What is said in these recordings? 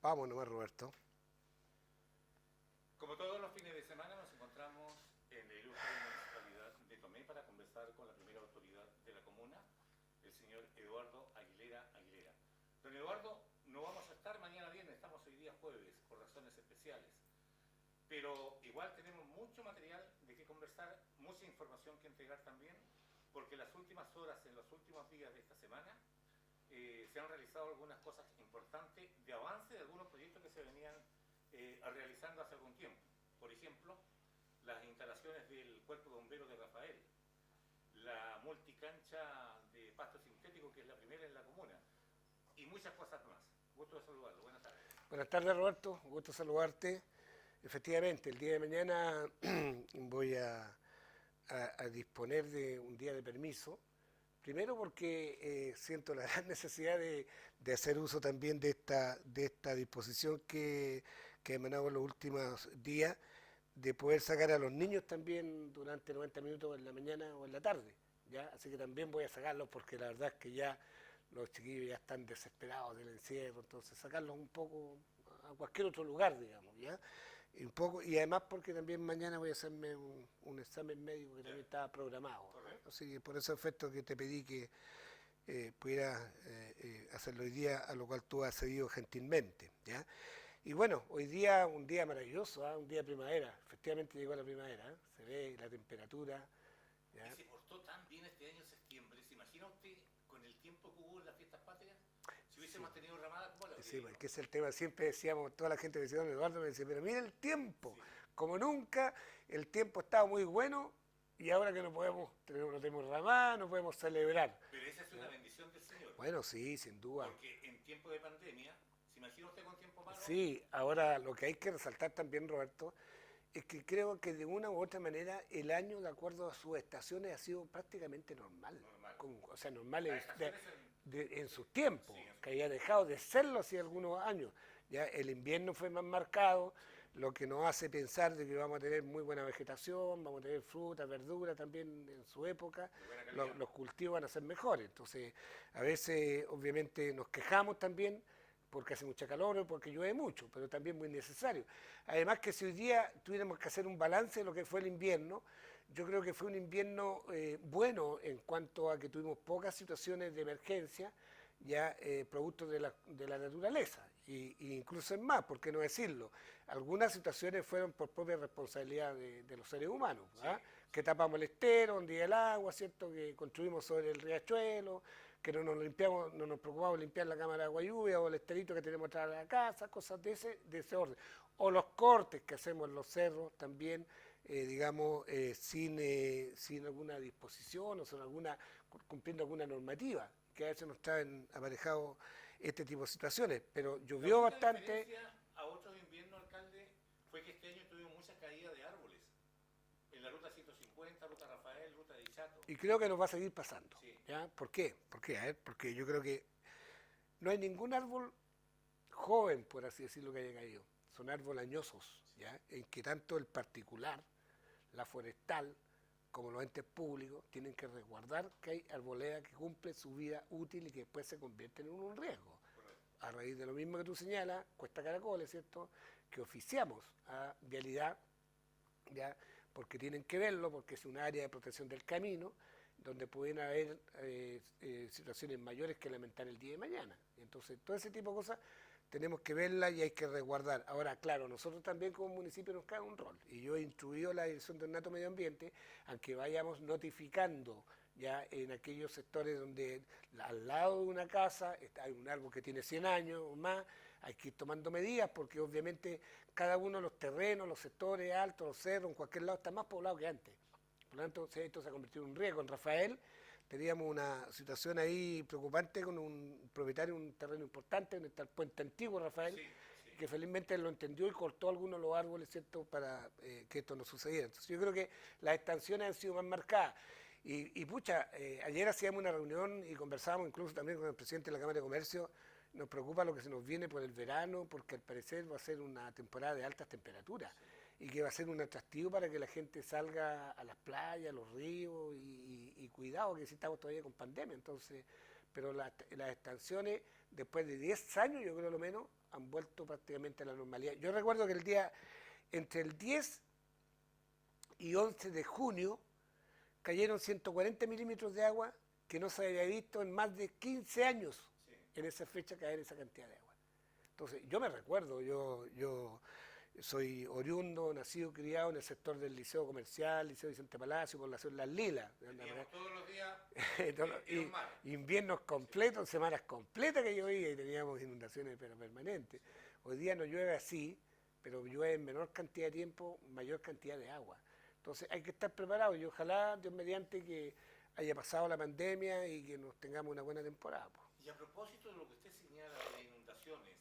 Vamos nomás, Roberto. Como todos los fines de semana nos encontramos en la ilustre municipalidad de Tomé para conversar con la primera autoridad de la comuna, el señor Eduardo Aguilera Aguilera. Don Eduardo, no vamos a estar mañana viernes, estamos hoy día jueves por razones especiales, pero igual tenemos mucho material de qué conversar, mucha información que entregar también, porque en las últimas horas, en los últimos días de esta semana, se han realizado algunas cosas importantes de avance de algunos proyectos que se venían realizando hace algún tiempo. Por ejemplo, las instalaciones del Cuerpo de Bomberos de Rafael, la multicancha de pasto sintético, que es la primera en la comuna, y muchas cosas más. Gusto de saludarlo. Buenas tardes. Buenas tardes, Roberto. Gusto saludarte. Efectivamente, el día de mañana voy a disponer de un día de permiso. Primero porque siento la gran necesidad de hacer uso también de esta disposición que he emanado en los últimos días, de poder sacar a los niños también durante 90 minutos en la mañana o en la tarde. ¿Ya? Así que también voy a sacarlos porque la verdad es que ya los chiquillos ya están desesperados del encierro, entonces sacarlos un poco a cualquier otro lugar, digamos, ¿ya? Y un poco, y además porque también mañana voy a hacerme un examen médico que también estaba programado. Correcto. Así que por ese efecto que te pedí que pudiera hacerlo hoy día, a lo cual tú has cedido gentilmente, ¿ya? Y bueno, hoy día un día maravilloso, ¿ah? Un día de primavera, efectivamente llegó la primavera, ¿eh? Se ve la temperatura, Y ¿ya? se portó tan bien este año en septiembre. ¿Se imagina usted con el tiempo que hubo en las fiestas patrias? Si Sí. hubiésemos tenido ramada, ¿cómo lo habría Sí, pues, ido? que es el tema, siempre decíamos, toda la gente decía, don Eduardo me decía, pero mira el tiempo, Sí. como nunca, el tiempo estaba muy bueno y ahora que no podemos, no tenemos ramada, no podemos celebrar. Pero esa es una ¿Ya? bendición del Señor. Bueno, sí, sin duda. Porque en tiempo de pandemia, ¿se imagina usted con tiempo malo? Sí, ahora lo que hay que resaltar también, Roberto, es que creo que de una u otra manera el año, de acuerdo a sus estaciones, ha sido prácticamente normal. Normal. O sea, normal Las estaciones en sus tiempos, sí, en su que había tiempo. dejado de serlo hace algunos años. Ya el invierno fue más marcado, Sí. lo que nos hace pensar de que vamos a tener muy buena vegetación, vamos a tener fruta, verdura también en su época, De buena calidad. los cultivos van a ser mejores. Entonces, a veces obviamente nos quejamos también porque hace mucha calor o porque llueve mucho, pero también muy necesario. Además que si hoy día tuviéramos que hacer un balance de lo que fue el invierno, yo creo que fue un invierno bueno en cuanto a que tuvimos pocas situaciones de emergencia, ya producto de la naturaleza, y incluso es más, ¿por qué no decirlo? Algunas situaciones fueron por propia responsabilidad de los seres humanos, Sí, ¿ah? Que sí. tapamos el estero, un día el agua, ¿cierto? Que construimos sobre el riachuelo, que no nos limpiamos, no nos preocupamos de limpiar la cámara de agua lluvia o el esterito que tenemos atrás de la casa, cosas de ese orden. O los cortes que hacemos en los cerros también, digamos, sin alguna disposición o cumpliendo alguna normativa, que a veces nos traen aparejado este tipo de situaciones. Pero La llovió única bastante diferencia a otros inviernos, alcalde, fue que este año tuvimos mucha caída de árboles. En la ruta 150, ruta Rafael, ruta de Chato. y creo que nos va a seguir pasando. Sí, ¿Ya? ¿Por qué? ¿Por qué? A ver, porque yo creo que no hay ningún árbol joven, por así decirlo, que haya caído. Son árboles añosos, sí. ¿ya? En que tanto el particular, la forestal, como los entes públicos tienen que resguardar que hay arboleda que cumple su vida útil y que después se convierten en un riesgo. Correcto. A raíz de lo mismo que tú señalas, Cuesta Caracoles, ¿cierto? Que oficiamos a Vialidad, ¿ya? Porque tienen que verlo, porque es un área de protección del camino, donde pueden haber situaciones mayores que lamentar el día de mañana. Entonces, todo ese tipo de cosas tenemos que verlas y hay que resguardar. Ahora, claro, nosotros también como municipio nos cae un rol, y yo he instruido a la Dirección de Ornato Medio Ambiente a que vayamos notificando ya en aquellos sectores donde al lado de una casa hay un árbol que tiene 100 años o más, hay que ir tomando medidas porque obviamente cada uno de los terrenos, los sectores altos, los cerros, en cualquier lado está más poblado que antes. Por lo tanto, esto se ha convertido en un riesgo. En Rafael teníamos una situación ahí preocupante con un propietario de un terreno importante, donde está el puente antiguo, Rafael, Sí, sí. que felizmente lo entendió y cortó algunos de los árboles, ¿cierto?, para que esto no sucediera. Entonces yo creo que las extensiones han sido más marcadas. Y pucha, ayer hacíamos una reunión y conversábamos incluso también con el presidente de la Cámara de Comercio. Nos preocupa lo que se nos viene por el verano, porque al parecer va a ser una temporada de altas temperaturas Sí. y que va a ser un atractivo para que la gente salga a las playas, a los ríos y cuidado que si estamos todavía con pandemia. Entonces, pero las extensiones, después de 10 años, yo creo lo menos, han vuelto prácticamente a la normalidad. Yo recuerdo que entre el 10 y 11 de junio cayeron 140 milímetros de agua que no se había visto en más de 15 años en esa fecha caer esa cantidad de agua. Entonces, yo me recuerdo, yo soy oriundo, nacido, criado en el sector del Liceo Comercial, Liceo Vicente Palacio, población Las Lilas. Todos los días inviernos completos, semanas completas que llovía y teníamos inundaciones pero permanentes. Hoy día no llueve así, pero llueve en menor cantidad de tiempo, mayor cantidad de agua. Entonces hay que estar preparados y ojalá, Dios mediante, que haya pasado la pandemia y que nos tengamos una buena temporada. Y a propósito de lo que usted señala de inundaciones,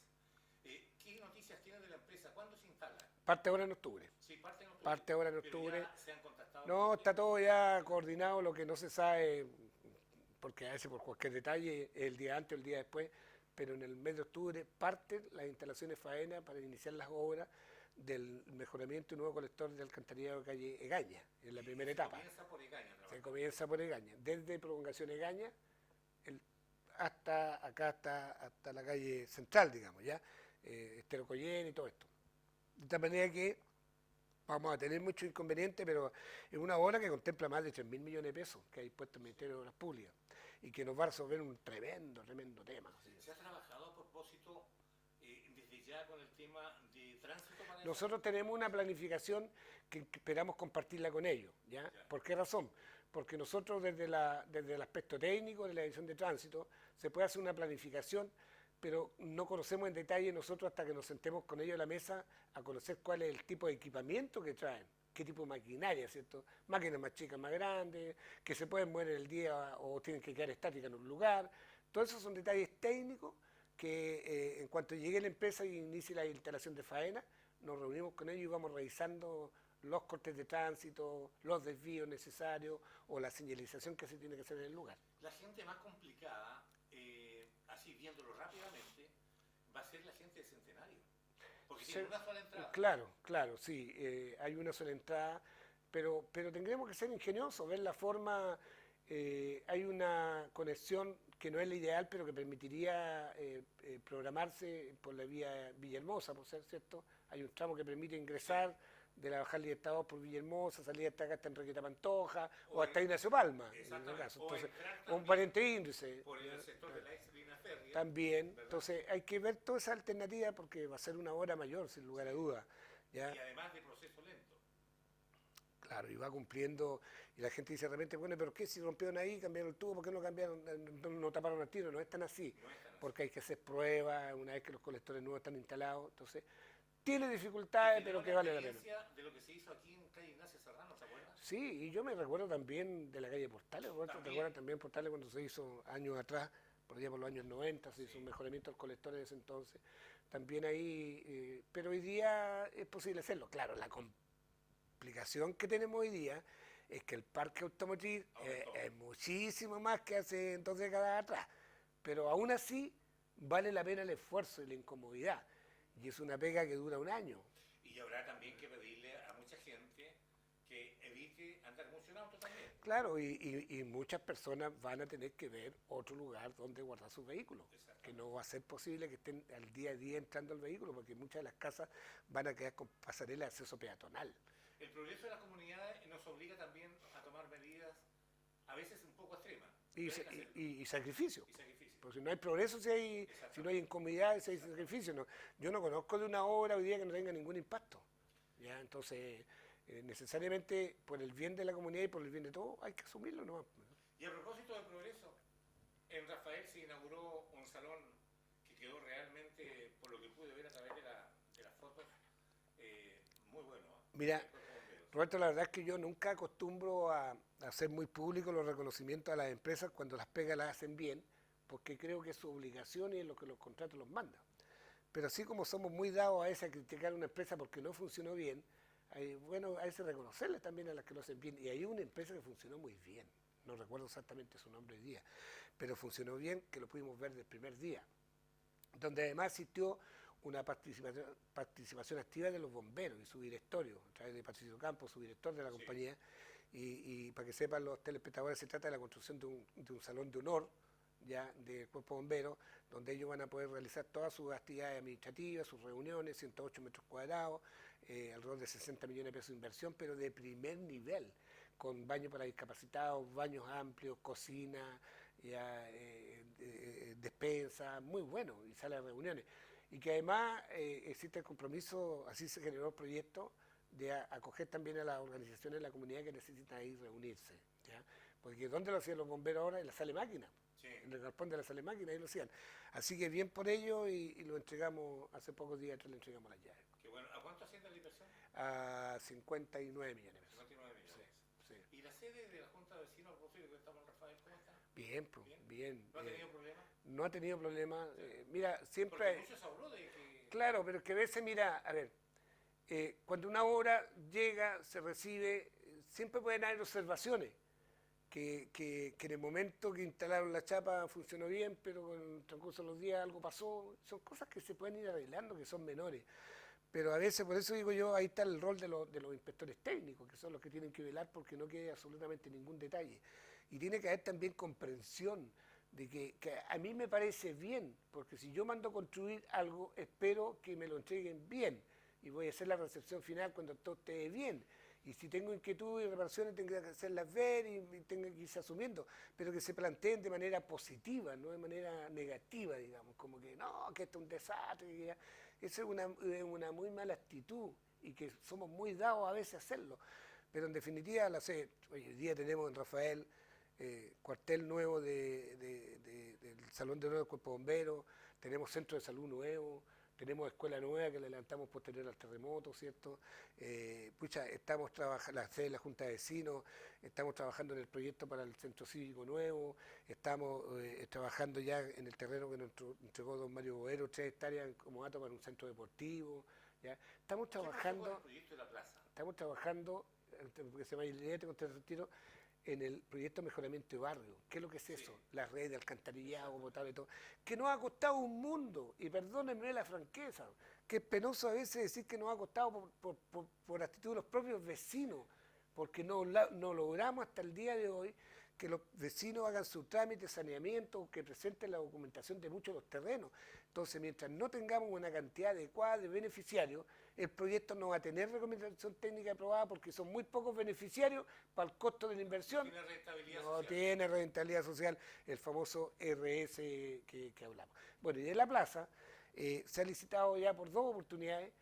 ¿qué noticias tiene de la empresa? ¿Cuándo se instala? Parte ahora en octubre. Sí, parte en octubre. Parte ahora en octubre. ¿Ya se han contactado? No, está todo ya coordinado, lo que no se sabe, porque a veces por cualquier detalle, el día antes o el día después, pero en el mes de octubre parten las instalaciones faena para iniciar las obras del mejoramiento y nuevo colector de alcantarillado de calle Egaña, en la primera etapa. Comienza por Egaña. Se comienza por Egaña, desde prolongación Egaña hasta la calle central, digamos, ya, Estero Collén y todo esto. De tal manera que vamos a tener muchos inconvenientes, pero es una obra que contempla más de 3.000 millones de pesos que ha dispuesto el Ministerio de Obras Públicas y que nos va a resolver un tremendo tema. ¿Se ha trabajado a propósito desde ya con el tema de tránsito? Nosotros tenemos una planificación que esperamos compartirla con ellos, ¿ya? ¿Por qué razón? Porque nosotros desde el aspecto técnico de la Dirección de Tránsito se puede hacer una planificación, pero no conocemos en detalle nosotros hasta que nos sentemos con ellos a la mesa a conocer cuál es el tipo de equipamiento que traen, qué tipo de maquinaria, ¿cierto? Máquinas más chicas, más grandes, que se pueden mover en el día o tienen que quedar estáticas en un lugar. Todos esos son detalles técnicos que en cuanto llegue la empresa y inicie la instalación de faena, nos reunimos con ellos y vamos revisando los cortes de tránsito, los desvíos necesarios o la señalización que se tiene que hacer en el lugar. La gente más complicada, así viéndolo rápidamente, va a ser la gente de Centenario, porque tiene una sola entrada. Claro, sí, hay una sola entrada, pero tendremos que ser ingeniosos, ver la forma, hay una conexión que no es la ideal, pero que permitiría programarse por la vía Villahermosa, por ser cierto, hay un tramo que permite ingresar de la Bajada Libertador por Villahermosa, salir hasta acá, hasta Enriqueta Pantoja, o hasta Ignacio Palma, en el caso. Entonces, un pariente índice. Por el sector de la ex línea férrea. También, ¿verdad? Entonces hay que ver toda esa alternativa porque va a ser una obra mayor, sin lugar a dudas. ¿Ya? Y además de proceso lento. Claro, y va cumpliendo, y la gente dice de repente, bueno, pero ¿qué? Si rompieron ahí, cambiaron el tubo, ¿por qué no cambiaron, no taparon el tiro? No es tan así, porque hay que hacer pruebas una vez que los colectores nuevos están instalados, entonces tiene dificultades, pero que vale la pena. De lo que se hizo aquí en calle Ignacio Serrano, ¿te acuerdas? Sí, y yo me recuerdo también de la calle Portales, Roberto, ¿te acuerdas también Portales cuando se hizo años atrás, por allá por los años 90, se hizo un mejoramiento de los colectores de ese entonces, también ahí, pero hoy día es posible hacerlo, claro, la complicación que tenemos hoy día es que el parque automotriz es muchísimo más que hace 2 décadas atrás, pero aún así vale la pena el esfuerzo y la incomodidad, y es una pega que dura un año. Y habrá también que pedirle a mucha gente que evite andar mucho en auto también. Claro, y muchas personas van a tener que ver otro lugar donde guardar sus vehículos, que no va a ser posible que estén al día a día entrando al vehículo, porque muchas de las casas van a quedar con pasarela de acceso peatonal. El progreso de las comunidades nos obliga también a tomar medidas a veces un poco extremas. Y sacrificio. Porque si no hay progreso, si no hay incomodidad, si hay sacrificio. No, yo no conozco de una obra hoy día que no tenga ningún impacto. ¿Ya? Entonces, necesariamente, por el bien de la comunidad y por el bien de todos, hay que asumirlo nomás. Y a propósito de progreso, en Rafael se inauguró un salón que quedó realmente, por lo que pude ver a través de las fotos, muy bueno. Mira, Roberto, la verdad es que yo nunca acostumbro a hacer muy público los reconocimientos a las empresas cuando las pegas las hacen bien, porque creo que es su obligación y es lo que los contratos los mandan. Pero así como somos muy dados a veces a criticar a una empresa porque no funcionó bien, bueno, hay que reconocerles también a las que lo hacen bien. Y hay una empresa que funcionó muy bien, no recuerdo exactamente su nombre hoy día, pero funcionó bien, que lo pudimos ver del primer día, donde además existió una participación activa de los bomberos y su directorio, a través de Patricio Campos, su director de la compañía, y para que sepan los telespectadores, se trata de la construcción de un salón de honor, ya del Cuerpo de Bomberos, donde ellos van a poder realizar todas sus actividades administrativas, sus reuniones, 108 metros cuadrados, alrededor de 60 millones de pesos de inversión, pero de primer nivel, con baños para discapacitados, baños amplios, cocina, ya, despensa, muy bueno, y sala de reuniones. Y que además existe el compromiso, así se generó el proyecto, de acoger también a las organizaciones de la comunidad que necesitan ahí reunirse, ¿ya? Porque ¿dónde lo hacían los bomberos ahora? En la sala de máquinas, Sí. en el galpón de la sala de máquinas, ahí lo hacían. Así que bien por ello y lo entregamos, hace pocos días le entregamos las llaves. Qué bueno. ¿A cuánto asciende la inversión? A 59 millones de pesos. 59 millones. Sí, sí. ¿Y la sede de la Junta de Vecinos, Rosario, que estamos en Rafael, cómo está? Bien, pues, bien. ¿No ha tenido problemas? No ha tenido problemas. Mira, siempre... Porque mucho se habló de que... Claro, pero que a veces, mira, a ver, cuando una obra llega, se recibe, siempre pueden haber observaciones, que en el momento que instalaron la chapa funcionó bien, pero con el transcurso de los días algo pasó. Son cosas que se pueden ir arreglando, que son menores. Pero a veces, por eso digo yo, ahí está el rol de los inspectores técnicos, que son los que tienen que velar porque no quede absolutamente ningún detalle. Y tiene que haber también comprensión de que a mí me parece bien, porque si yo mando a construir algo, espero que me lo entreguen bien y voy a hacer la recepción final cuando todo esté bien. Y si tengo inquietud y reparaciones, tengo que hacerlas ver y tengo que irse asumiendo, pero que se planteen de manera positiva, no de manera negativa, digamos, como que no, que esto es un desastre. Que ya. Esa es una muy mala actitud y que somos muy dados a veces a hacerlo. Pero en definitiva, hoy día tenemos en Rafael cuartel nuevo del Salón de Honor del Cuerpo de Bomberos, tenemos centro de salud nuevo, tenemos escuela nueva que la levantamos posterior al terremoto, ¿cierto? Estamos trabajando, la sede de la Junta de Vecinos, estamos trabajando en el proyecto para el centro cívico nuevo, estamos trabajando ya en el terreno que nos entregó don Mario Boero, 3 hectáreas como dato para un centro deportivo, ¿ya? Estamos trabajando... ¿Qué pasó con el proyecto de la plaza? Estamos trabajando, porque se llama Ilete contra el retiro, en el proyecto de mejoramiento de barrio. ¿Qué es lo que es eso? La red de alcantarillado, potable y todo. Que nos ha costado un mundo, y perdónenme la franqueza, que es penoso a veces decir que nos ha costado por actitud de los propios vecinos, porque no logramos hasta el día de hoy que los vecinos hagan su trámite de saneamiento, que presenten la documentación de muchos de los terrenos. Entonces, mientras no tengamos una cantidad adecuada de beneficiarios, el proyecto no va a tener recomendación técnica aprobada porque son muy pocos beneficiarios para el costo de la inversión. ¿Tiene rentabilidad No social? tiene rentabilidad social, el famoso RS que hablamos. Bueno, y de la plaza se ha licitado ya por 2 oportunidades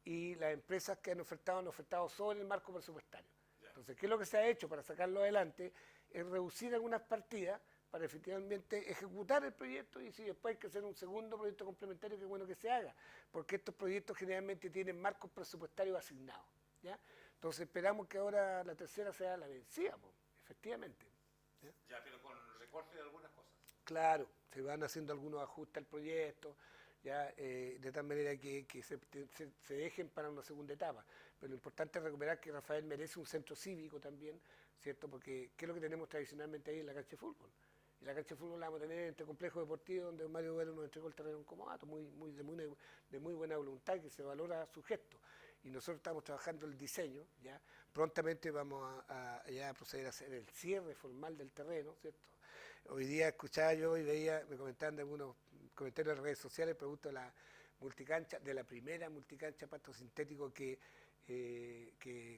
y las empresas que han ofertado sobre el marco presupuestario. Entonces, ¿qué es lo que se ha hecho para sacarlo adelante? Es reducir algunas partidas para efectivamente ejecutar el proyecto y si después hay que hacer un segundo proyecto complementario, qué bueno que se haga, porque estos proyectos generalmente tienen marcos presupuestarios asignados, ¿ya? Entonces esperamos que ahora la tercera sea la vencida, efectivamente. Ya, pero con recorte de algunas cosas. Claro, se van haciendo algunos ajustes al proyecto, ya de tal manera que se dejen para una segunda etapa. Pero lo importante es recuperar que Rafael merece un centro cívico también, ¿cierto? Porque ¿qué es lo que tenemos tradicionalmente ahí en la cancha de fútbol? Y la cancha de fútbol la vamos a tener en este complejo deportivo donde Mario Vero nos entregó el terreno en comodato, de muy buena voluntad, que se valora su gesto. Y nosotros estamos trabajando el diseño, ¿ya? Prontamente vamos a proceder a hacer el cierre formal del terreno, ¿cierto? Hoy día escuchaba yo y veía, me comentaban de algunos comentarios en las redes sociales producto de la multicancha, de la primera multicancha pasto sintético que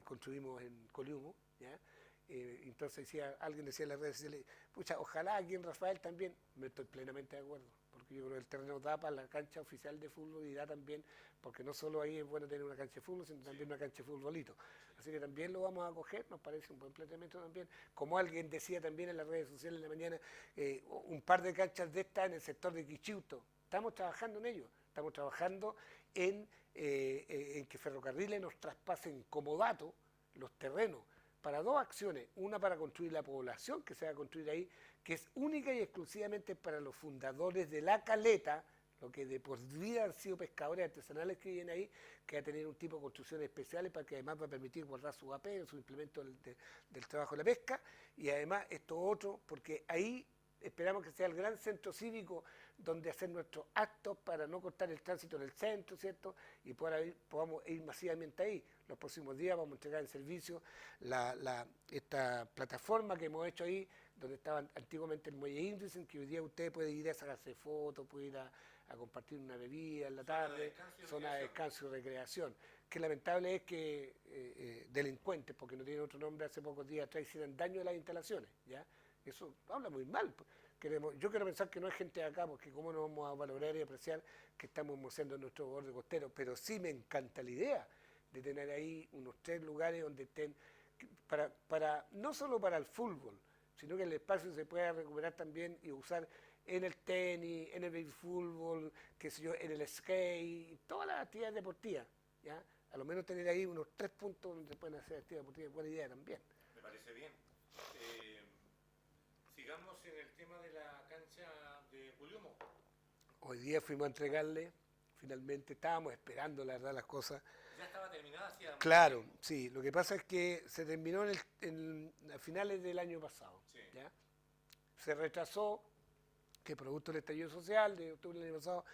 construimos en Coliumo, ¿ya? Entonces alguien decía en las redes sociales, pucha, ojalá aquí en Rafael también, me estoy plenamente de acuerdo, porque yo creo que el terreno da para la cancha oficial de fútbol y da también, porque no solo ahí es bueno tener una cancha de fútbol, sino también una cancha de futbolito. Así que también lo vamos a coger, nos parece un buen planteamiento también. Como alguien decía también en las redes sociales en la mañana, un par de canchas de estas en el sector de Quichiuto. Estamos trabajando en ello, estamos trabajando en que Ferrocarriles nos traspasen como dato los terrenos para 2 acciones, una para construir la población que se va a construir ahí, que es única y exclusivamente para los fundadores de La Caleta, lo que de por vida han sido pescadores artesanales que viven ahí, que va a tener un tipo de construcciones especiales para que además va a permitir guardar su AP, su implemento del trabajo de la pesca, y además esto otro, porque ahí esperamos que sea el gran centro cívico donde hacer nuestros actos para no cortar el tránsito en el centro, ¿cierto? Y podamos ir masivamente ahí. Los próximos días vamos a entregar en servicio esta plataforma que hemos hecho ahí donde estaba antiguamente el muelle Indresen, que hoy día usted puede ir a sacarse fotos, puede ir a compartir una bebida en la tarde, zona de descanso y recreación. Que lamentable es que delincuentes, porque no tiene otro nombre, hace pocos días atrás hicieran daño a las instalaciones, ¿ya? Eso habla muy mal. Yo quiero pensar que no hay gente de acá, porque cómo no vamos a valorar y apreciar que estamos mostrando nuestro borde costero, pero sí me encanta la idea de tener ahí unos 3 lugares donde estén, no solo para el fútbol, sino que el espacio se pueda recuperar también y usar en el tenis, en el baby fútbol, qué sé yo, en el skate, todas las actividades deportivas, ¿ya? A lo menos tener ahí unos 3 puntos donde se pueden hacer actividades deportivas, buena idea también. Me parece bien. Sigamos en el tema de la cancha de Puliumo. Hoy día fuimos a entregarle, finalmente estábamos esperando, la verdad, las cosas. ¿Ya estaba terminada? Claro, sí. Lo que pasa es que se terminó a finales del año pasado. Sí. ¿Ya? Se retrasó, que producto del estallido social de octubre del año pasado,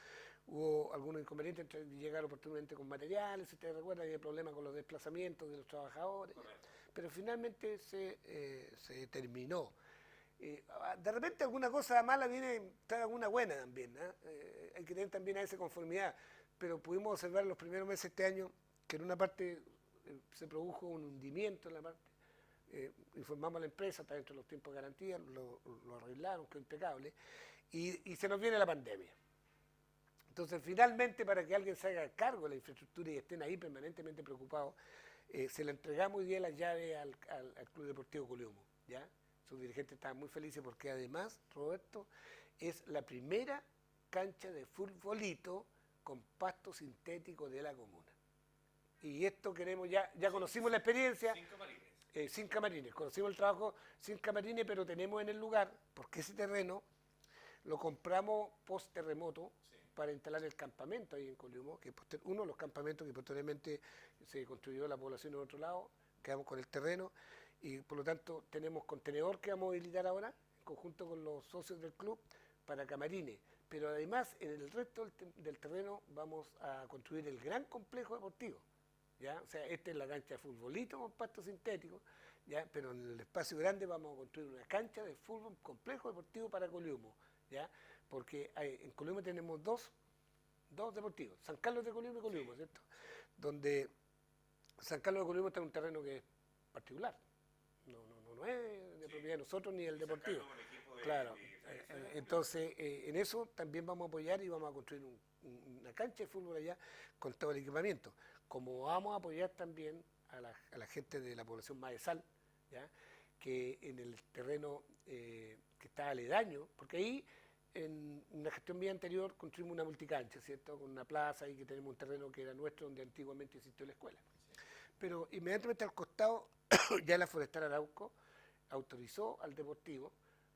hubo algunos inconvenientes entre llegar oportunamente con materiales, si te recuerdas, había problemas con los desplazamientos de los trabajadores. Correcto. Pero finalmente se terminó. De repente alguna cosa mala trae alguna buena también, ¿eh? Hay que tener también a esa conformidad, pero pudimos observar en los primeros meses de este año que en una parte se produjo un hundimiento en la parte, informamos a la empresa, está dentro de los tiempos de garantía, lo arreglaron, quedó impecable, y se nos viene la pandemia. Entonces finalmente, para que alguien se haga cargo de la infraestructura y estén ahí permanentemente preocupados, se le entregamos hoy día las llaves al Club Deportivo Puliumo, ¿ya? Sus dirigentes estaban muy felices porque además, Roberto, es la primera cancha de futbolito con pasto sintético de la comuna. Y esto queremos, ya conocimos la experiencia. Sin camarines, conocimos el trabajo sin camarines, pero tenemos en el lugar, porque ese terreno lo compramos post terremoto, sí, para instalar el campamento ahí en Puliumo, que uno de los campamentos que posteriormente se construyó la población en otro lado, quedamos con el terreno. Y por lo tanto tenemos contenedor que vamos a habilitar ahora, en conjunto con los socios del club, para camarines. Pero además en el resto del terreno vamos a construir el gran complejo deportivo, ¿ya? O sea, esta es la cancha de futbolito con pasto sintético, ¿ya? Pero en el espacio grande vamos a construir una cancha de fútbol, complejo deportivo para Puliumo, ¿ya? Porque en Puliumo tenemos dos deportivos, San Carlos de Puliumo y Puliumo, ¿cierto? Donde San Carlos de Puliumo está en un terreno que es particular. No es de propiedad de nosotros ni el deportivo. Claro. Entonces, en eso también vamos a apoyar y vamos a construir una cancha de fútbol allá con todo el equipamiento. Como vamos a apoyar también a la gente de la población Maesal, ¿ya? Que en el terreno que está aledaño, porque ahí en una gestión mía anterior construimos una multicancha, ¿cierto? Con una plaza y que tenemos un terreno que era nuestro donde antiguamente existió la escuela. Pero inmediatamente al costado ya la Forestal Arauco autorizó al Deportivo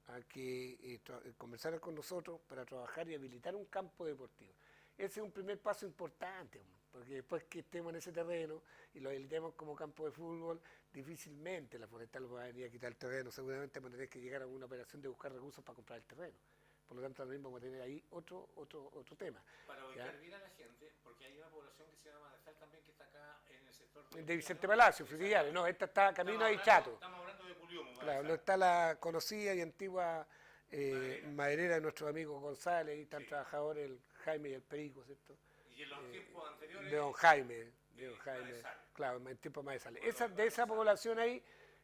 a que conversara con nosotros para trabajar y habilitar un campo deportivo. Ese es un primer paso importante, porque después que estemos en ese terreno y lo habilitemos como campo de fútbol, difícilmente la Forestal va a venir a quitar el terreno, seguramente vamos a tener que llegar a una operación de buscar recursos para comprar el terreno. Por lo tanto, también vamos a tener ahí otro tema. Para ubicar bien a la gente, porque hay una población que se llama Maesal también, que está acá en el sector de Vicente Palacio, Frigillares. No, esta está camino a Dichato. Estamos hablando de Puliumo. Claro, donde está la conocida y antigua maderera de nuestros amigos González, y están, sí, trabajadores, el Jaime y el Perico, ¿cierto? Y en los tiempos anteriores. De don Jaime. Claro, en tiempos Maesal. De esa población ahí,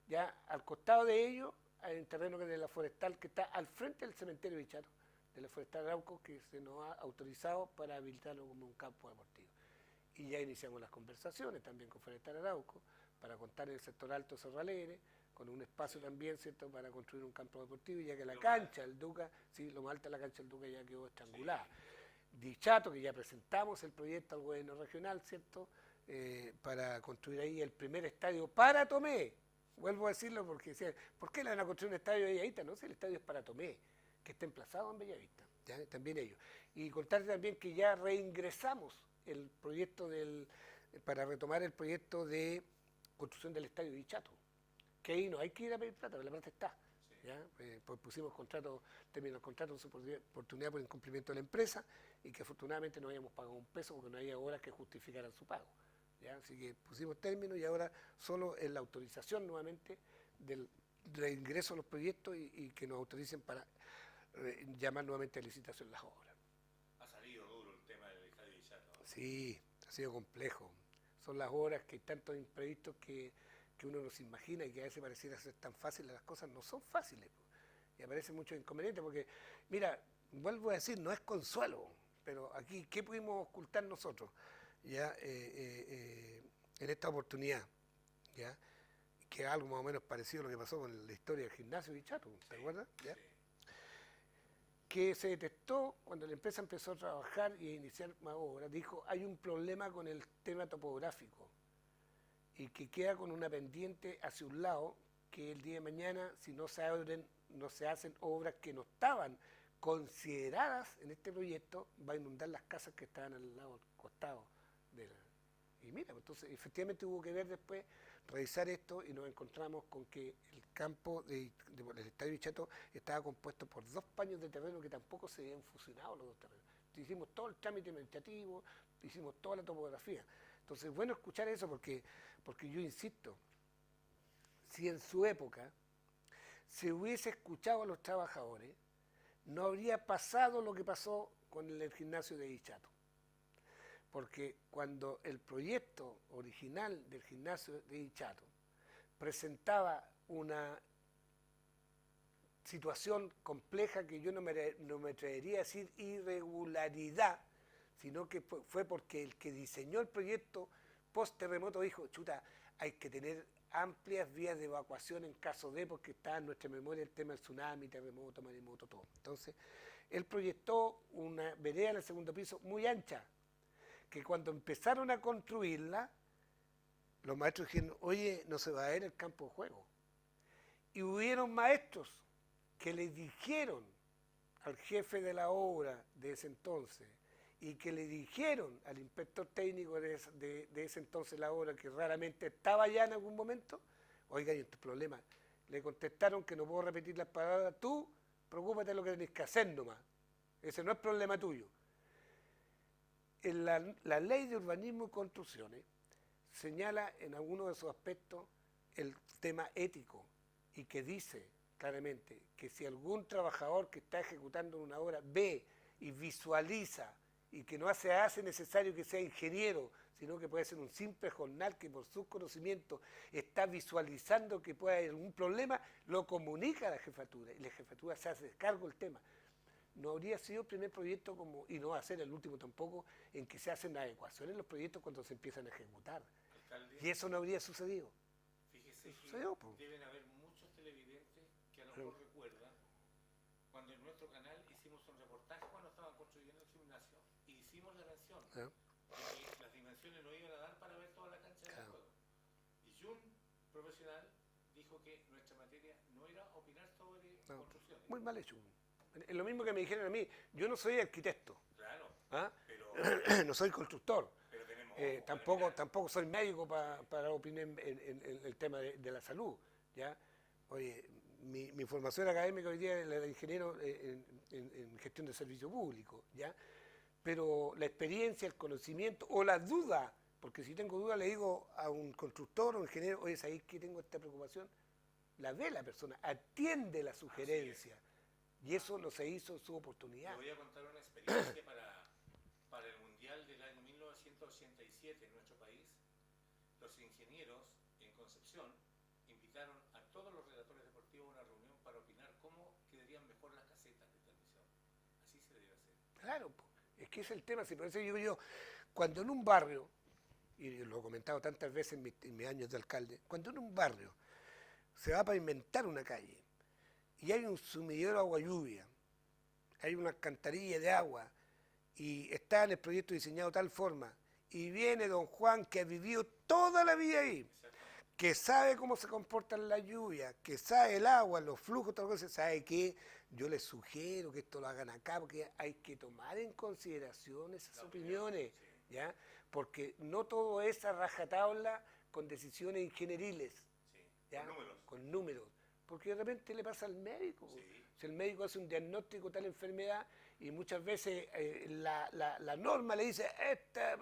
ya al costado de ellos, hay un terreno que es de la Forestal que está al frente del cementerio de Dichato, de la Forestal Arauco, que se nos ha autorizado para habilitarlo como un campo deportivo. Y ya iniciamos las conversaciones también con Forestal Arauco para contar en el sector alto Cerro Alegre, con un espacio también, ¿cierto?, para construir un campo deportivo, ya que la cancha, el Duca, sí, lo más alta de la cancha del Duca ya quedó estrangulada. Dichato, que ya presentamos el proyecto al gobierno regional, ¿cierto?, para construir ahí el primer estadio para Tomé. Vuelvo a decirlo porque decían, ¿por qué le van a construir un estadio de Bellavista? No sé, el estadio es para Tomé, que está emplazado en Bellavista, ¿ya? También ellos. Y contarte también que ya reingresamos el proyecto para retomar el proyecto de construcción del estadio de Dichato, que ahí no hay que ir a pedir plata, pero la plata está. Sí. ¿Ya? Pues pusimos términos de contrato en su oportunidad por incumplimiento de la empresa y que afortunadamente no habíamos pagado un peso porque no había horas que justificaran su pago. ¿Ya? Así que pusimos términos y ahora solo en la autorización nuevamente del reingreso a los proyectos y que nos autoricen para llamar nuevamente a licitación las obras. Ha salido duro el tema del estadio Villato. Sí, ha sido complejo. Son las obras que hay tantos imprevistos que uno no se imagina y que a veces pareciera ser tan fáciles, las cosas no son fáciles. Y aparecen muchos inconvenientes porque, mira, vuelvo a decir, no es consuelo, pero aquí, ¿qué pudimos ocultar nosotros? Ya en esta oportunidad, ya que algo más o menos parecido a lo que pasó con la historia del gimnasio de Chato, ¿te acuerdas? ¿Ya? Sí. Que se detectó cuando la empresa empezó a trabajar y a iniciar más obras, dijo, hay un problema con el tema topográfico y que queda con una pendiente hacia un lado que el día de mañana, si no se abren, no se hacen obras que no estaban consideradas en este proyecto, va a inundar las casas que estaban al lado, al costado de la... Y mira, entonces efectivamente hubo que ver después, revisar esto y nos encontramos con que el campo del Estadio Vichato estaba compuesto por 2 paños de terreno que tampoco se habían fusionado los 2 terrenos. Hicimos todo el trámite administrativo, hicimos toda la topografía. Entonces, bueno escuchar eso porque yo insisto, si en su época se hubiese escuchado a los trabajadores, no habría pasado lo que pasó con el gimnasio de Vichato. Porque cuando el proyecto original del gimnasio de Vichato presentaba una situación compleja que yo no me atrevería a decir irregularidad, sino que fue porque el que diseñó el proyecto post-terremoto dijo, chuta, hay que tener amplias vías de evacuación en caso de, porque está en nuestra memoria el tema del tsunami, terremoto, maremoto, todo. Entonces, él proyectó una vereda en el segundo piso muy ancha, que cuando empezaron a construirla, los maestros dijeron, oye, no se va a ver el campo de juego. Y hubieron maestros que le dijeron al jefe de la obra de ese entonces y que le dijeron al inspector técnico de ese entonces la obra, que raramente estaba allá en algún momento, oiga, hay este problema. Le contestaron que no puedo repetir las palabras, tú preocúpate de lo que tenés que hacer nomás. Ese no es problema tuyo. En la ley de urbanismo y construcciones señala en algunos de sus aspectos el tema ético y que dice claramente que si algún trabajador que está ejecutando una obra ve y visualiza y que no se hace necesario que sea ingeniero, sino que puede ser un simple jornal que por sus conocimientos está visualizando que puede haber algún problema, lo comunica a la jefatura y la jefatura se hace cargo del tema. No habría sido el primer proyecto como, y no va a ser el último tampoco, en que se hacen adecuaciones en los proyectos cuando se empiezan a ejecutar. Alcalde, Y eso no habría sucedido. fíjese que Sucedió, po. deben haber muchos televidentes que a lo mejor recuerdan cuando en nuestro canal hicimos un reportaje cuando estaban construyendo el gimnasio y hicimos la mención ¿Eh? de que las dimensiones no iban a dar para ver toda la cancha del Claro. juego. Y un profesional dijo que nuestra materia no era opinar sobre No. construcciones. Muy mal hecho. Es lo mismo que me dijeron a mí, yo no soy arquitecto, Claro, ¿ah? pero No soy constructor, tenemos ojo para mirar. tampoco soy médico para opinar en el tema de la salud, ¿ya? Oye, mi formación académica hoy día es la de ingeniero en gestión de servicio público, ¿ya? Pero la experiencia, el conocimiento o la duda, porque si tengo duda le digo a un constructor o ingeniero, oye, ¿sabéis que tengo esta preocupación? La ve la persona, atiende la sugerencia. Y eso no se hizo en su oportunidad. Le voy a contar una experiencia para el Mundial del año 1987 en nuestro país. Los ingenieros en Concepción invitaron a todos los relatores deportivos a una reunión para opinar cómo quedarían mejor las casetas de transmisión. Así se debe hacer. Claro, po, es que es el tema. Si por eso digo yo, cuando en un barrio, y lo he comentado tantas veces en mis años de alcalde, cuando en un barrio se va a pavimentar una calle y hay un sumidero de agua lluvia, hay una alcantarilla de agua y está en el proyecto diseñado de tal forma, y viene don Juan que ha vivido toda la vida ahí, que sabe cómo se comportan las lluvias, que sabe el agua, los flujos, todas las cosas, sabe que yo les sugiero que esto lo hagan acá, porque hay que tomar en consideración esas opiniones, Sí. ¿ya? Porque no todo es a rajatabla con decisiones ingenieriles, Sí. ¿ya? Con números. Con números. Porque de repente le pasa al médico. Sí. Si el médico hace un diagnóstico de tal enfermedad y muchas veces la norma le dice, esta,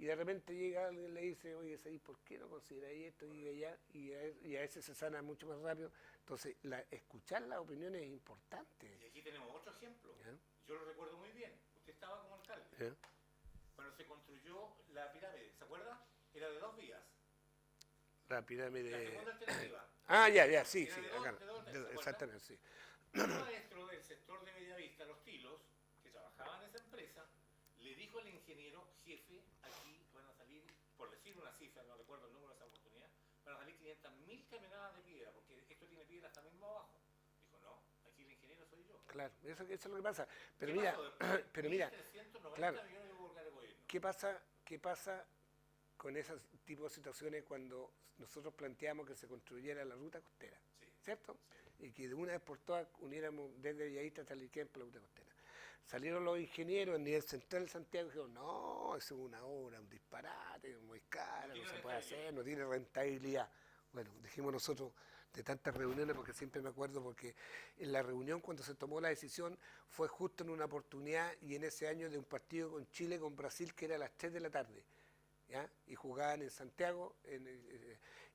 y de repente llega alguien y le dice, oye, ¿sabes por qué no consideráis esto y allá? Y a veces se sana mucho más rápido. Entonces, escuchar las opiniones es importante. Y aquí tenemos otro ejemplo. ¿Ya? Yo lo recuerdo muy bien. Usted estaba como alcalde. ¿Ya? Cuando se construyó la pirámide, ¿se acuerda? Era de 2 vías. La pirámide. La segunda alternativa. Ya, sí, Era sí, de dos- acá, de dos- ¿se acuerda? exactamente, sí. Un maestro del sector de Bellavista, Los Tilos, que trabajaba en esa empresa, le dijo al ingeniero jefe, aquí van a salir, por decir una cifra, no recuerdo el número de esa oportunidad, van a salir 500.000 toneladas de piedra, porque esto tiene piedra hasta mismo abajo. Dijo, no, aquí el ingeniero soy yo. Claro, eso es lo que pasa. Pero ¿Qué mira, pasó después? pero mira, 1.390 claro. millones de volcar de gobierno. ¿Qué pasa con ese tipo de situaciones cuando nosotros planteamos que se construyera la ruta costera? Sí. ¿Cierto? Y que de una vez por todas uniéramos desde Bellavista hasta Liquén por la ruta costera. Salieron los ingenieros en nivel central de Santiago y dijeron, no, eso es una obra, un disparate, muy caro, no se puede hacer, no tiene rentabilidad. Bueno, dijimos nosotros de tantas reuniones, porque siempre me acuerdo, porque en la reunión cuando se tomó la decisión fue justo en una oportunidad y en ese año de un partido con Chile, con Brasil, que era a las 3 de la tarde. ¿Ya? Y jugaban en Santiago,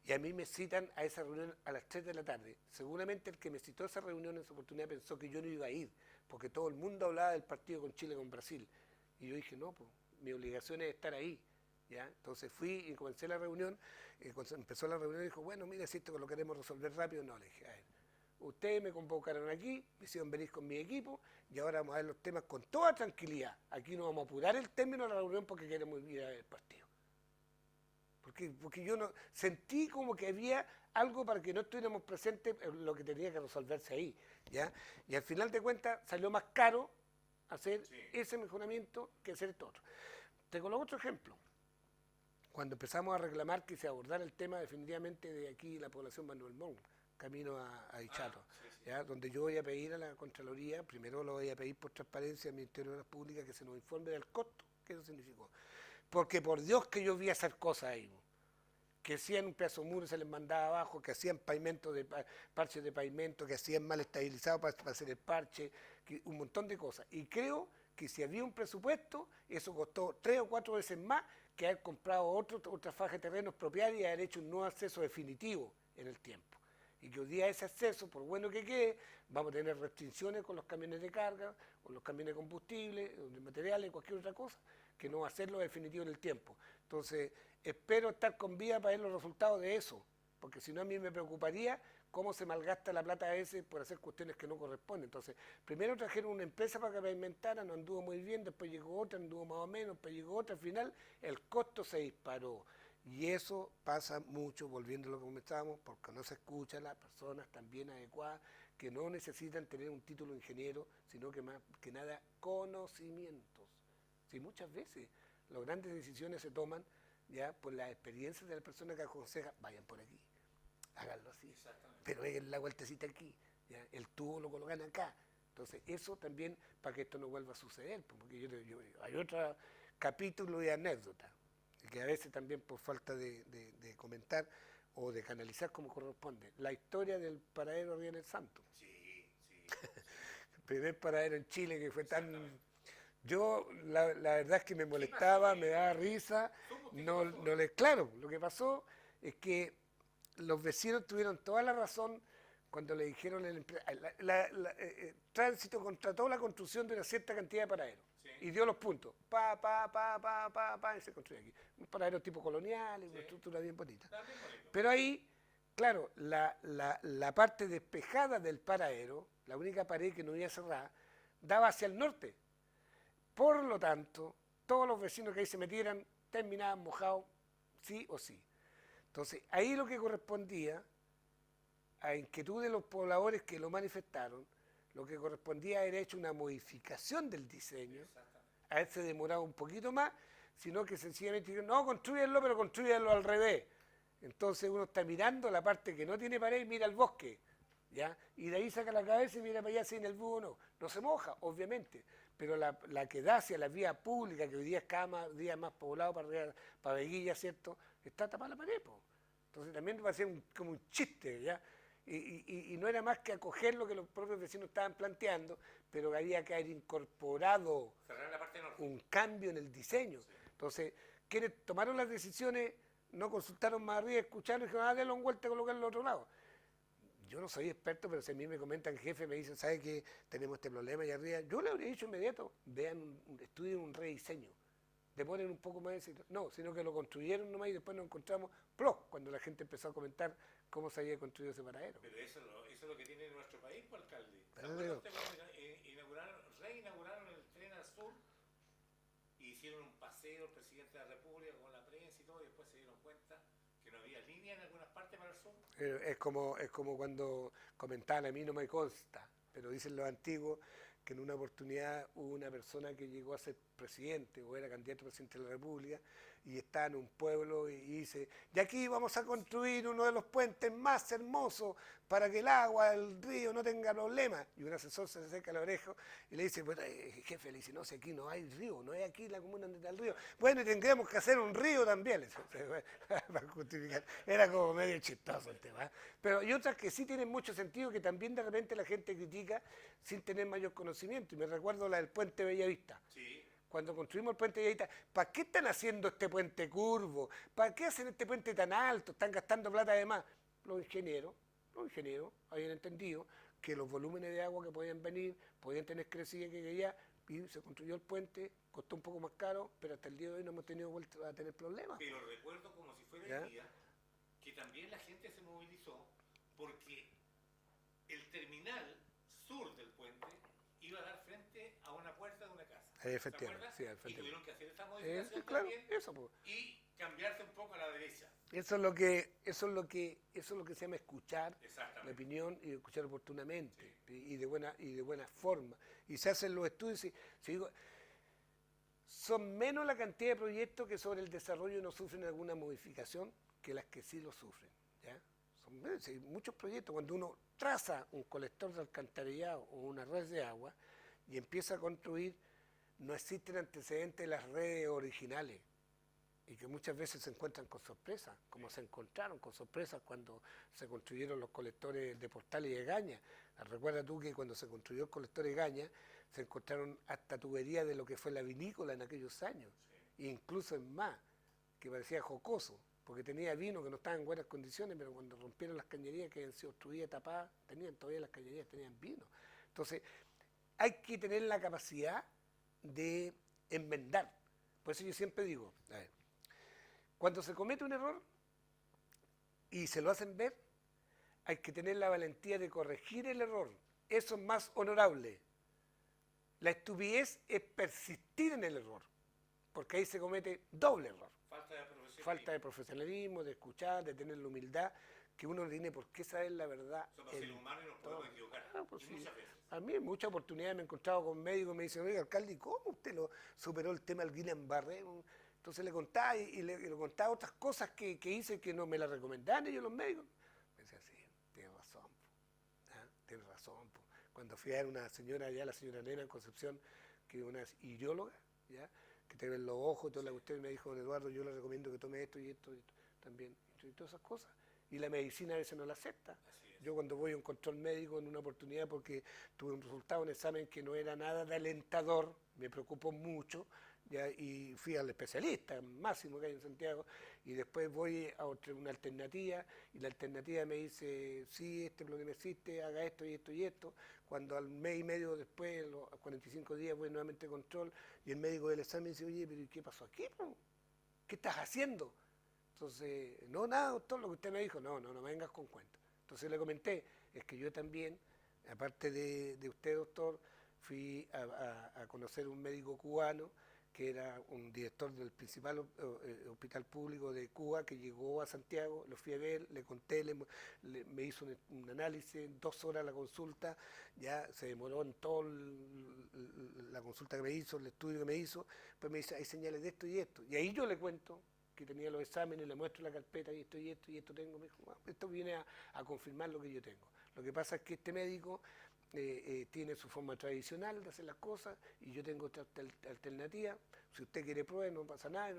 y a mí me citan a esa reunión a las 3 de la tarde. Seguramente el que me citó a esa reunión en esa oportunidad pensó que yo no iba a ir, porque todo el mundo hablaba del partido con Chile, con Brasil. Y yo dije, no, pues mi obligación es estar ahí. ¿Ya? Entonces fui y comencé la reunión, y cuando empezó la reunión dijo, bueno, mira, si esto lo queremos resolver rápido, no, le dije, a ver, ustedes me convocaron aquí, me hicieron venir con mi equipo, y ahora vamos a ver los temas con toda tranquilidad. Aquí no vamos a apurar el término de la reunión porque queremos ir a ver el partido. Porque yo no sentí como que había algo para que no estuviéramos presentes en lo que tenía que resolverse ahí, ¿ya? Y al final de cuentas salió más caro hacer ese mejoramiento que hacer esto otro. Te coloco otro ejemplo. Cuando empezamos a reclamar que se abordara el tema definitivamente de aquí la población Manuel Montt, camino a Dichato, ¿ya? Donde yo voy a pedir a la Contraloría, primero lo voy a pedir por transparencia al Ministerio de Obras Públicas que se nos informe del costo que eso significó. Porque por Dios que yo vi hacer cosas ahí, que hacían un pedazo de muro y se les mandaba abajo, que hacían pavimento parches de pavimento, que hacían mal estabilizado para hacer el parche, un montón de cosas. Y creo que si había un presupuesto, eso costó 3 o 4 veces más que haber comprado otra faja de terrenos propietarios y haber hecho un nuevo acceso definitivo en el tiempo. Y que hoy día ese acceso, por bueno que quede, vamos a tener restricciones con los camiones de carga, con los camiones de combustible, de materiales, cualquier otra cosa, que no va a hacerlo definitivo en el tiempo. Entonces, espero estar con vida para ver los resultados de eso, porque si no a mí me preocuparía cómo se malgasta la plata a veces por hacer cuestiones que no corresponden. Entonces, primero trajeron una empresa para que pavimentara, no anduvo muy bien, después llegó otra, anduvo más o menos, después llegó otra, al final el costo se disparó. Y eso pasa mucho, volviendo a lo que comentábamos, porque no se escucha a las personas también adecuadas, que no necesitan tener un título de ingeniero, sino que más que nada conocimientos. Sí, muchas veces las grandes decisiones se toman ya por las experiencias de la persona que aconseja, vayan por aquí, háganlo así, pero den la vueltecita aquí, ¿ya? El tubo lo colocan acá. Entonces, eso también para que esto no vuelva a suceder, porque hay otro capítulo de anécdota, que a veces también por falta de comentar o de canalizar como corresponde. La historia del paradero Río del Santo. Sí. El primer paradero en Chile que fue tan... Yo, la verdad es que me molestaba, me daba risa. Claro, lo que pasó es que los vecinos tuvieron toda la razón cuando le dijeron Tránsito contrató la construcción de una cierta cantidad de paraderos. Y dio los puntos. Y se construye aquí. Un paradero tipo colonial, una estructura bien bonita. Pero ahí, claro, la parte despejada del paradero, la única pared que no había cerrada, daba hacia el norte. Por lo tanto, todos los vecinos que ahí se metieran terminaban mojados, sí o sí. Entonces, ahí lo que correspondía, a inquietud de los pobladores que lo manifestaron, lo que correspondía era hecho una modificación del diseño, haberse demorado un poquito más, sino que sencillamente dijeron, no, construyanlo, pero construyanlo al revés. Entonces uno está mirando la parte que no tiene pared y mira el bosque, ¿ya? Y de ahí saca la cabeza y mira para allá si en el búho no. No se moja, obviamente, pero la que da hacia la vía pública, que hoy día es cada día más poblado para Veguilla, ¿cierto? Está tapada la pared, po. Entonces también va a ser como un chiste, ¿ya? Y no era más que acoger lo que los propios vecinos estaban planteando, pero había que haber incorporado la parte norte. un cambio en el diseño. Entonces, quienes tomaron las decisiones no consultaron más arriba, escucharon y dijeron, denle una vuelta y colocarlo al otro lado. Yo no soy experto, pero si a mí me comentan jefe, me dicen, ¿sabe qué? Tenemos este problema allá arriba. Yo le habría dicho inmediato, vean, estudien un rediseño, demoren un poco más. No, sino que lo construyeron nomás y después nos encontramos, ¡plof!, cuando la gente empezó a comentar cómo se había construido ese paradero. Pero eso es lo que tiene nuestro país, pues, alcalde. Reinauguraron el tren al sur, hicieron un paseo el presidente de la República con la prensa y todo, y después se dieron cuenta que no había línea en algunas partes para el sur. Es como cuando comentaban, a mí no me consta, pero dicen los antiguos que en una oportunidad hubo una persona que llegó a ser presidente o era candidato a presidente de la República y está en un pueblo y dice, y aquí vamos a construir uno de los puentes más hermosos para que el agua del río no tenga problemas. Y un asesor se seca la oreja y le dice, bueno, jefe, le dice, no, si aquí no hay río, no hay aquí la comuna donde está el río. Bueno, y tendríamos que hacer un río también, le dice, para justificar. Era como medio chistoso el tema. Pero hay otras que sí tienen mucho sentido, que también de repente la gente critica sin tener mayor conocimiento. Y me recuerdo la del puente Bellavista. Sí. Cuando construimos el puente Bellavista, ¿para qué están haciendo este puente curvo? ¿Para qué hacen este puente tan alto? Están gastando plata además. Los ingenieros habían entendido que los volúmenes de agua que podían venir, podían tener crecida que allá, y se construyó el puente, costó un poco más caro, pero hasta el día de hoy no hemos tenido vuelta a tener problemas. Pero recuerdo como si fuera el día que también la gente se movilizó porque el terminal sur del puente iba a dar frente a una puerta de una casa. Efectivamente, sí, y tuvieron que hacer esta modificación claro, también eso, pues. Y cambiarse un poco a la derecha. Eso es lo que se llama escuchar la opinión y escuchar oportunamente, sí, y de buena forma. Y se hacen los estudios y digo, son menos la cantidad de proyectos que sobre el desarrollo no sufren alguna modificación que las que sí lo sufren, ¿ya? Son menos, hay muchos proyectos. Cuando uno traza un colector de alcantarillado o una red de agua y empieza a construir, no existen antecedentes de las redes originales y que muchas veces se encuentran con sorpresas, como se encontraron con sorpresas cuando se construyeron los colectores de Portal y de Gaña. Recuerda tú que cuando se construyó el colector de Gaña se encontraron hasta tuberías de lo que fue la vinícola en aquellos años, e incluso en más, que parecía jocoso, porque tenía vino que no estaba en buenas condiciones, pero cuando rompieron las cañerías que habían sido obstruidas, tapadas, todavía las cañerías tenían vino. Entonces, hay que tener la capacidad de enmendar. Por eso yo siempre digo, a ver, cuando se comete un error y se lo hacen ver, hay que tener la valentía de corregir el error. Eso es más honorable. La estupidez es persistir en el error, porque ahí se comete doble error. Falta de profesionalismo, de escuchar, de tener la humildad, que uno no tiene por qué saber la verdad. Somos seres humanos y nos podemos equivocar. Pues y sí. muchas veces. A mí en muchas oportunidades me he encontrado con médicos y me dicen, oiga, alcalde, ¿y cómo usted lo superó el tema del Guillain-Barré? Entonces le contaba y le contaba otras cosas que hice que no me las recomendaban ellos los médicos. Me decía, sí, tienes razón, tienes razón. Cuando fui a ver una señora allá, la señora Nena en Concepción, que es una idióloga, ¿ya?, que te ven los ojos, toda la cuestión, y me dijo, don Eduardo, yo le recomiendo que tome esto y esto también, y todas esas cosas. Y la medicina a veces no la acepta. Yo cuando voy a un control médico en una oportunidad porque tuve un resultado, un examen que no era nada de alentador, me preocupó mucho, ¿ya?, y fui al especialista máximo que hay en Santiago, y después voy a una alternativa, y la alternativa me dice, sí, este es lo que me existe, haga esto y esto y esto. Cuando al mes y medio después, a 45 días, voy nuevamente a control, y el médico del examen dice, oye, pero ¿qué pasó aquí? ¿Qué estás haciendo? Entonces, no, nada, doctor, lo que usted me dijo, no me vengas con cuentos. Entonces le comenté, es que yo también, aparte de usted, doctor, fui a conocer un médico cubano, que era un director del principal hospital público de Cuba, que llegó a Santiago, lo fui a ver, le conté, me hizo un análisis, 2 horas la consulta, ya se demoró en toda la consulta que me hizo, el estudio que me hizo, pues me dice, hay señales de esto y esto. Y ahí yo le cuento que tenía los exámenes, le muestro la carpeta y esto tengo, me dijo, bueno, esto viene a confirmar lo que yo tengo. Lo que pasa es que este médico tiene su forma tradicional de hacer las cosas y yo tengo otra alternativa. Si usted quiere prueba, no pasa nada.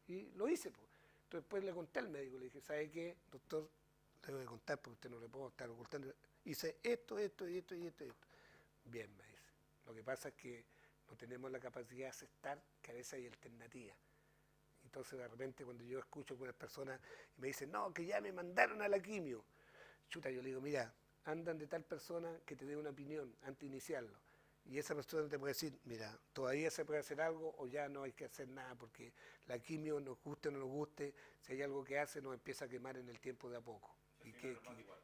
Y lo hice. Pues. Entonces después le conté al médico, le dije, ¿sabe qué, doctor? Le voy a contar porque usted no le puedo estar ocultando. Hice esto. Bien, me dice. Lo que pasa es que no tenemos la capacidad de aceptar que a veces hay alternativas. Entonces de repente cuando yo escucho a algunas personas y me dicen, no, que ya me mandaron a la quimio, chuta, yo le digo, mira, andan de tal persona que te dé una opinión antes de iniciarlo. Y esa persona te puede decir, mira, todavía se puede hacer algo o ya no hay que hacer nada porque la quimio, nos guste o no nos guste, si hay algo que hace, nos empieza a quemar en el tiempo de a poco.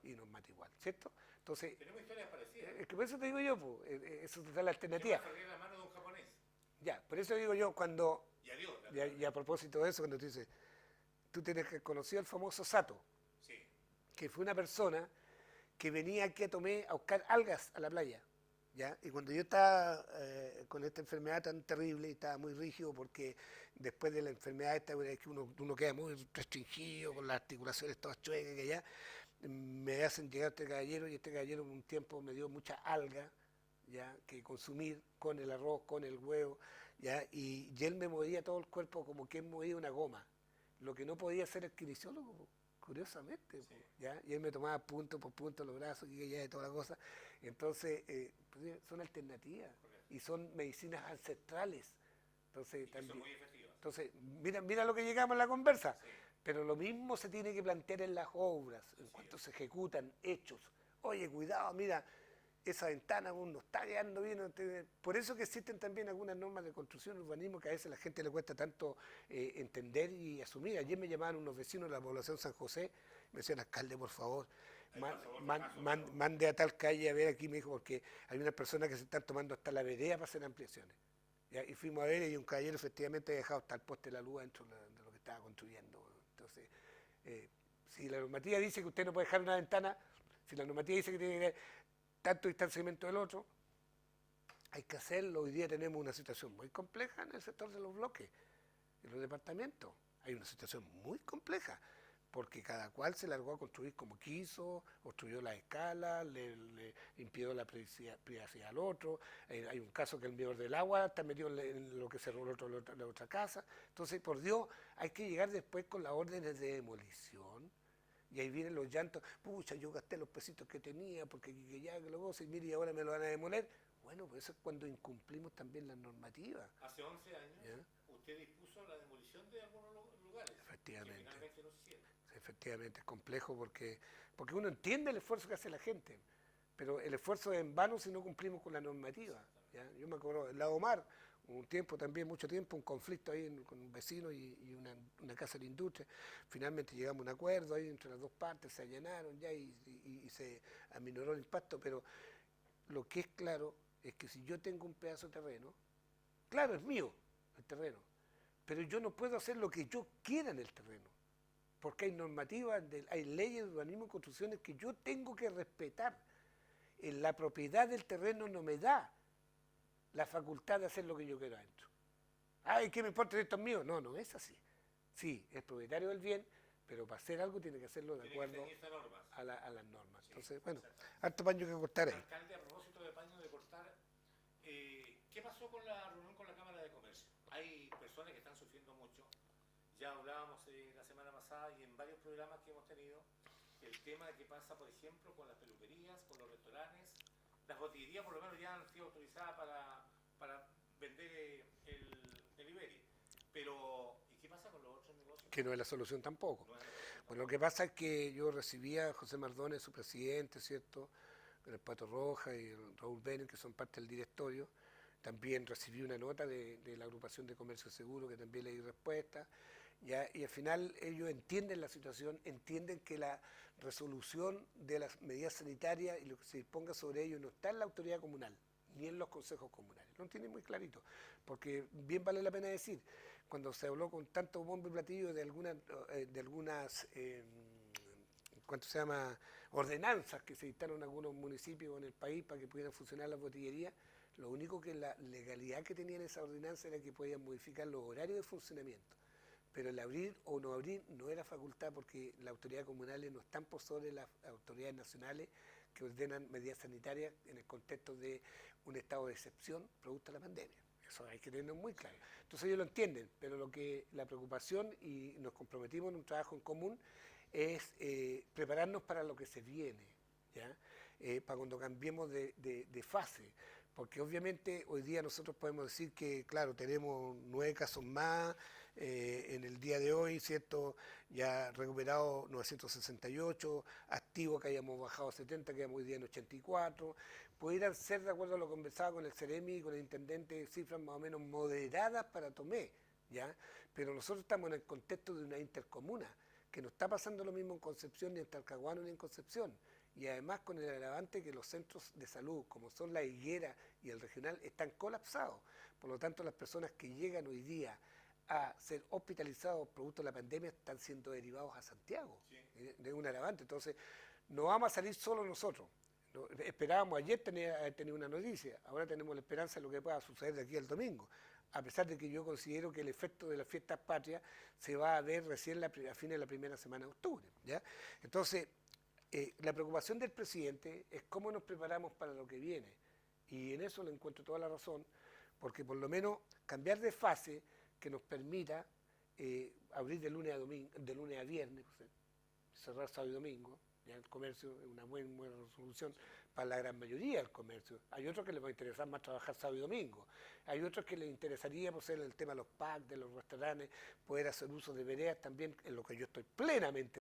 Y nos mata igual, ¿cierto? Entonces, tenemos historias parecidas. Es que por eso te digo yo, pues, eso te da la alternativa. Yo me la mano de un japonés. Ya, por eso digo yo, cuando, Y adiós. y a propósito de eso, cuando tú dices, tú tienes que conocer al famoso Sato, Sí. que fue una persona que venía aquí a Tomé a buscar algas a la playa. ¿Ya? Y cuando yo estaba con esta enfermedad tan terrible y estaba muy rígido porque después de la enfermedad esta es que uno queda muy restringido con las articulaciones todas chuecas que ya me hacen llegar este caballero y este caballero un tiempo me dio mucha alga ya que consumir con el arroz, con el huevo, ya y él me movía todo el cuerpo como que movía una goma, lo que no podía hacer el kinesiólogo, curiosamente, sí. ¿Ya? Y él me tomaba punto por punto los brazos y ya de toda la cosa. Entonces, pues, son alternativas. Correcto. Y son medicinas ancestrales. Entonces, y también, son muy efectivas. Entonces, mira lo que llegamos en la conversa. Sí. Pero lo mismo se tiene que plantear en las obras, en cuanto se ejecutan hechos. Oye, cuidado, mira, esa ventana aún no está quedando bien. Por eso que existen también algunas normas de construcción y urbanismo que a veces a la gente le cuesta tanto entender y asumir. Ayer me llamaban unos vecinos de la población San José, me decían, alcalde, por favor, mande a tal calle a ver aquí, me dijo, porque hay unas personas que se están tomando hasta la vereda para hacer ampliaciones. ¿Ya? Y fuimos a ver y un caballero efectivamente había dejado hasta el poste de la luz dentro de lo que estaba construyendo. Entonces, si la normativa dice que usted no puede dejar una ventana, si la normativa dice que tiene que tener tanto distanciamiento del otro, hay que hacerlo. Hoy día tenemos una situación muy compleja en el sector de los bloques, en los departamentos. Hay una situación muy compleja, porque cada cual se largó a construir como quiso, obstruyó la escala, le impidió la privacidad al otro. Hay un caso que el medidor del agua está metido en lo que cerró la otra casa. Entonces, por Dios, hay que llegar después con las órdenes de demolición. Y ahí vienen los llantos, pucha, yo gasté los pesitos que tenía, porque que ya que lo goce, y mire, y ahora me lo van a demoler. Bueno, pues eso es cuando incumplimos también las normativas. Hace 11 años, ¿ya? Usted dispuso la demolición de algunos lugares. Efectivamente. Que finalmente no se hicieron. Efectivamente, es complejo porque uno entiende el esfuerzo que hace la gente, pero el esfuerzo es en vano si no cumplimos con la normativa. ¿Ya? Yo me acuerdo, en Lago Mar, un tiempo también, mucho tiempo, un conflicto ahí con un vecino y una casa de la industria. Finalmente llegamos a un acuerdo ahí entre las dos partes, se allanaron ya y se aminoró el impacto, pero lo que es claro es que si yo tengo un pedazo de terreno, claro, es mío el terreno, pero yo no puedo hacer lo que yo quiera en el terreno, porque hay normativas, hay leyes de urbanismo y construcciones que yo tengo que respetar. La propiedad del terreno no me da la facultad de hacer lo que yo quiero adentro. Ay, ¿qué me importa si esto es mío? No, no es así. Sí, es propietario del bien, pero para hacer algo tiene que hacerlo de acuerdo a las normas. Sí, entonces, bueno, harto paño que cortar ahí. Alcalde, a propósito de paño de cortar, ¿qué pasó con la reunión con la Cámara de Comercio? Hay personas que están sufriendo mucho. Ya hablábamos la semana pasada y en varios programas que hemos tenido el tema de qué pasa, por ejemplo, con las peluquerías, con los restaurantes. Las botillerías por lo menos ya han sido autorizadas para vender el delivery. Pero, ¿y qué pasa con los otros negocios? Que no es la solución tampoco. No es la solución tampoco. Bueno, lo que pasa es que yo recibía a José Mardones, su presidente, ¿cierto? Con el Pato Roja y Raúl Benen, que son parte del directorio. También recibí una nota de la agrupación de comercio seguro, que también le di respuesta. ¿Ya? Y al final ellos entienden la situación, entienden que la resolución de las medidas sanitarias y lo que se disponga sobre ellos no está en la autoridad comunal, ni en los consejos comunales. Lo entienden muy clarito, porque bien vale la pena decir, cuando se habló con tanto bombo y platillo de algunas ¿cuánto se llama? Ordenanzas que se dictaron en algunos municipios en el país para que pudieran funcionar las botillerías, lo único que la legalidad que tenían esa ordenanza era que podían modificar los horarios de funcionamiento. Pero el abrir o no abrir no era facultad porque las autoridades comunales no están por sobre las autoridades nacionales que ordenan medidas sanitarias en el contexto de un estado de excepción producto de la pandemia. Eso hay que tenerlo muy claro. Entonces ellos lo entienden, pero la preocupación, y nos comprometimos en un trabajo en común, es prepararnos para lo que se viene, ¿ya? Para cuando cambiemos de fase. Porque obviamente hoy día nosotros podemos decir que, claro, tenemos 9 casos más, en el día de hoy, ¿cierto? Ya recuperado 968, activo que hayamos bajado a 70, quedamos hoy día en 84. Pudieran ser, de acuerdo a lo que conversaba con el Ceremi y con el intendente, cifras más o menos moderadas para Tomé, ¿ya? Pero nosotros estamos en el contexto de una intercomuna, que no está pasando lo mismo en Concepción, ni en Talcahuano, ni en Concepción. Y además con el agravante que los centros de salud, como son la Higuera y el regional, están colapsados. Por lo tanto, las personas que llegan hoy día a ser hospitalizados producto de la pandemia están siendo derivados a Santiago, sí, de un agravante. Entonces, no vamos a salir solo nosotros. No, esperábamos ayer tener una noticia, ahora tenemos la esperanza de lo que pueda suceder de aquí al domingo, a pesar de que yo considero que el efecto de las fiestas patrias se va a ver recién a fines de la primera semana de octubre, ¿ya? Entonces, la preocupación del presidente es cómo nos preparamos para lo que viene, y en eso le encuentro toda la razón, porque por lo menos cambiar de fase que nos permita abrir de lunes a domingo, de lunes a viernes, pues, cerrar sábado y domingo. Ya el comercio es una buena resolución para la gran mayoría del comercio. Hay otros que les va a interesar más trabajar sábado y domingo. Hay otros que les interesaría, por ser el tema de los packs, de los restaurantes, poder hacer uso de veredas también, en lo que yo estoy plenamente